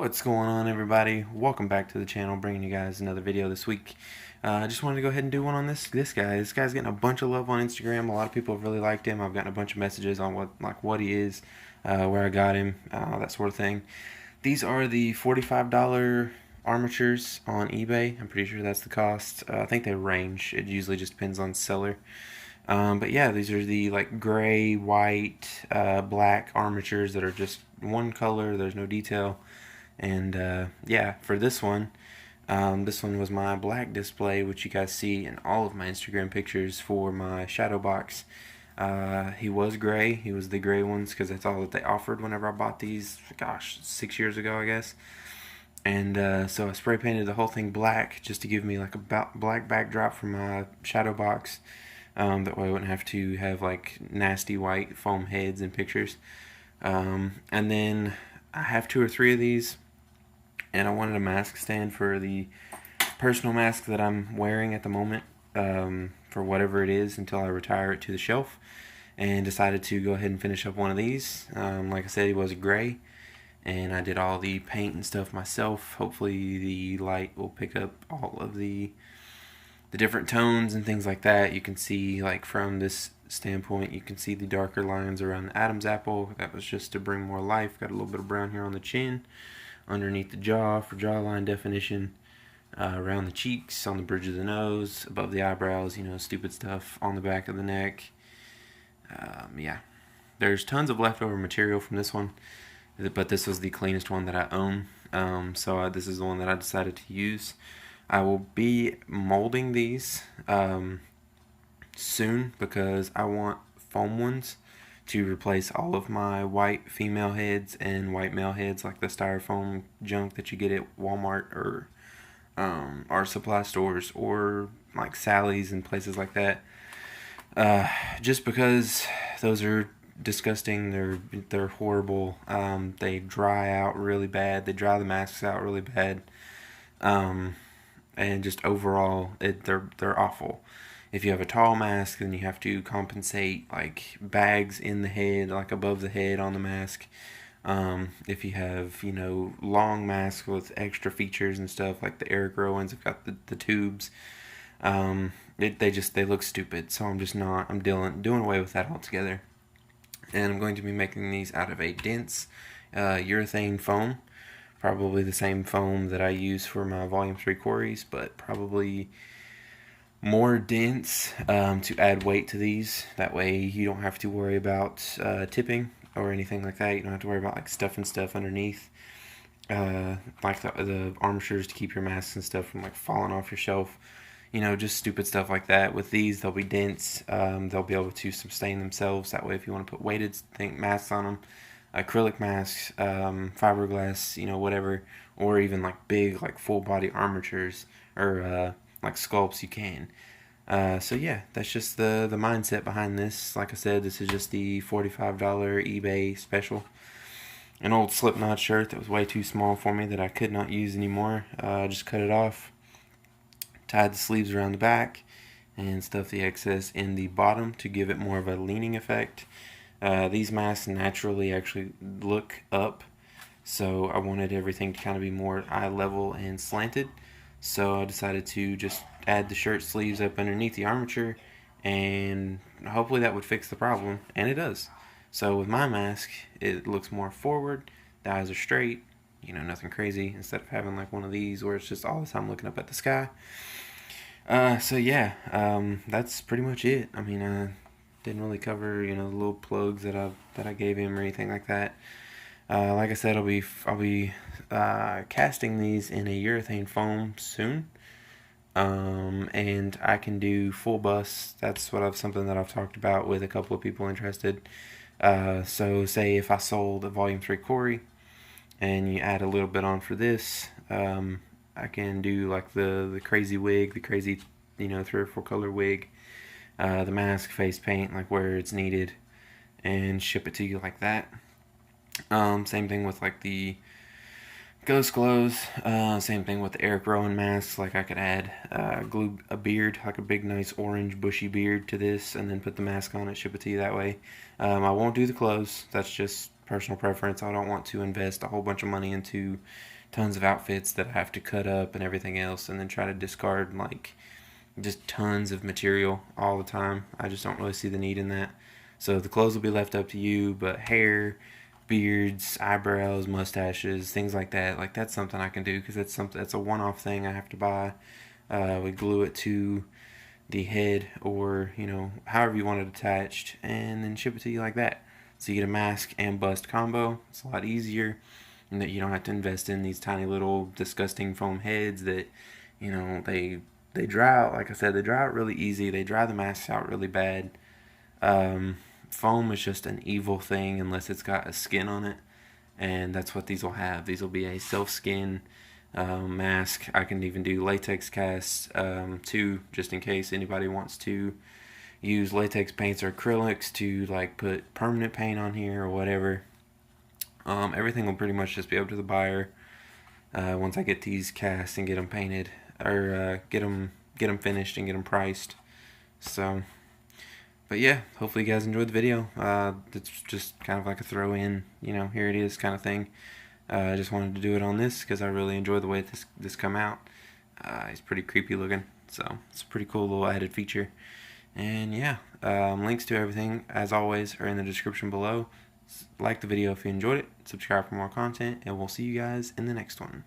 What's going on, everybody? Welcome back to the channel, bringing you guys another video this week. I just wanted to go ahead and do one on this guy. This guy's getting a bunch of love on Instagram. A lot of people have really liked him. I've gotten a bunch of messages on what he is, where I got him, that sort of thing. These are the $45 armatures on eBay. I'm pretty sure that's the cost. I think they range. It usually just depends on seller. But yeah, these are the like gray, white, black armatures that are just one color. There's no detail. And yeah, for this one was my black display, which you guys see in all of my Instagram pictures for my shadow box. He was gray. He was the gray ones because that's all that they offered whenever I bought these, gosh, 6 years ago, I guess. And so I spray painted the whole thing black just to give me like a black backdrop for my shadow box. That way I wouldn't have to have like nasty white foam heads in pictures. And then I have 2 or 3 of these, and I wanted a mask stand for the personal mask that I'm wearing at the moment, for whatever it is until I retire it to the shelf, and decided to go ahead and finish up one of these. Like I said, it was gray, and I did all the paint and stuff myself. Hopefully the light will pick up all of the different tones and things like that. You can see, like, from this standpoint, you can see the darker lines around the Adam's apple. That was just to bring more life. Got a little bit of brown here on the chin, underneath the jaw for jawline definition, around the cheeks, on the bridge of the nose, above the eyebrows, stupid stuff on the back of the neck. Yeah, there's tons of leftover material from this one, but this was the cleanest one that I own. So this is the one that I decided to use. I will be molding these soon because I want foam ones to replace all of my white female heads and white male heads, like the styrofoam junk that you get at Walmart or art supply stores or like Sally's and places like that. Just because those are disgusting. They're horrible. They dry out really bad. They dry the masks out really bad. And just overall, they're awful. If you have a tall mask, then you have to compensate like bags in the head, like above the head on the mask. If you have, long masks with extra features and stuff, like the Eric Rowan's have got the tubes, they look stupid. So I'm doing away with that altogether. And I'm going to be making these out of a dense urethane foam. Probably the same foam that I use for my Volume 3 quarries, but probably more dense, to add weight to these. That way you don't have to worry about tipping or anything like that. You don't have to worry about like stuffing stuff underneath, like the armatures to keep your masks and stuff from like falling off your shelf. Just stupid stuff like that. With these, they'll be dense. They'll be able to sustain themselves. That way, if you want to put weighted masks on them, acrylic masks, fiberglass, whatever, or even like big, like full body armatures or like sculpts, you can. So yeah, that's just the mindset behind this. Like I said, this is just the $45 eBay special. An old Slipknot shirt that was way too small for me that I could not use anymore. Just cut it off, tied the sleeves around the back, and stuffed the excess in the bottom to give it more of a leaning effect. These masks naturally actually look up, so I wanted everything to kind of be more eye level and slanted. So I decided to just add the shirt sleeves up underneath the armature, and hopefully that would fix the problem, and it does. So with my mask, it looks more forward, the eyes are straight, nothing crazy, instead of having like one of these where it's just all the time looking up at the sky. So yeah, that's pretty much it. I mean, didn't really cover, the little plugs that I gave him or anything like that. Like I said, I'll be casting these in a urethane foam soon. And I can do full bust. That's something that I've talked about with a couple of people interested. So say if I sold a Volume 3 quarry and you add a little bit on for this, I can do like the crazy wig, the crazy, 3 or 4 color wig, the mask, face paint, like where it's needed, and ship it to you like that. Same thing with like the Ghost Glows. Same thing with the Eric Rowan masks. Like I could add glue a beard, like a big nice orange bushy beard to this, and then put the mask on it, ship it to you that way. I won't do the clothes. That's just personal preference. I don't want to invest a whole bunch of money into tons of outfits that I have to cut up and everything else, and then try to discard like just tons of material all the time. I just don't really see the need in that. So the clothes will be left up to you, but hair, beards, eyebrows, mustaches, things like that's something I can do because that's a one-off thing I have to buy. We glue it to the head, or however you want it attached, and then ship it to you like that. So you get a mask and bust combo. It's a lot easier, and that you don't have to invest in these tiny little disgusting foam heads that they dry out. Like I said, they dry out really easy. They dry the masks out really bad. um, Foam is just an evil thing unless it's got a skin on it, and that's what these will have. These will be a self skin mask. I can even do latex casts too, just in case anybody wants to use latex paints or acrylics to like put permanent paint on here or whatever. Everything will pretty much just be up to the buyer once I get these cast and get them painted, or get them finished and get them priced. So, but yeah, hopefully you guys enjoyed the video. It's just kind of like a throw in, here it is kind of thing. I just wanted to do it on this because I really enjoy the way this come out. It's pretty creepy looking, so it's a pretty cool little added feature. And yeah, links to everything, as always, are in the description below. Like the video if you enjoyed it, subscribe for more content, and we'll see you guys in the next one.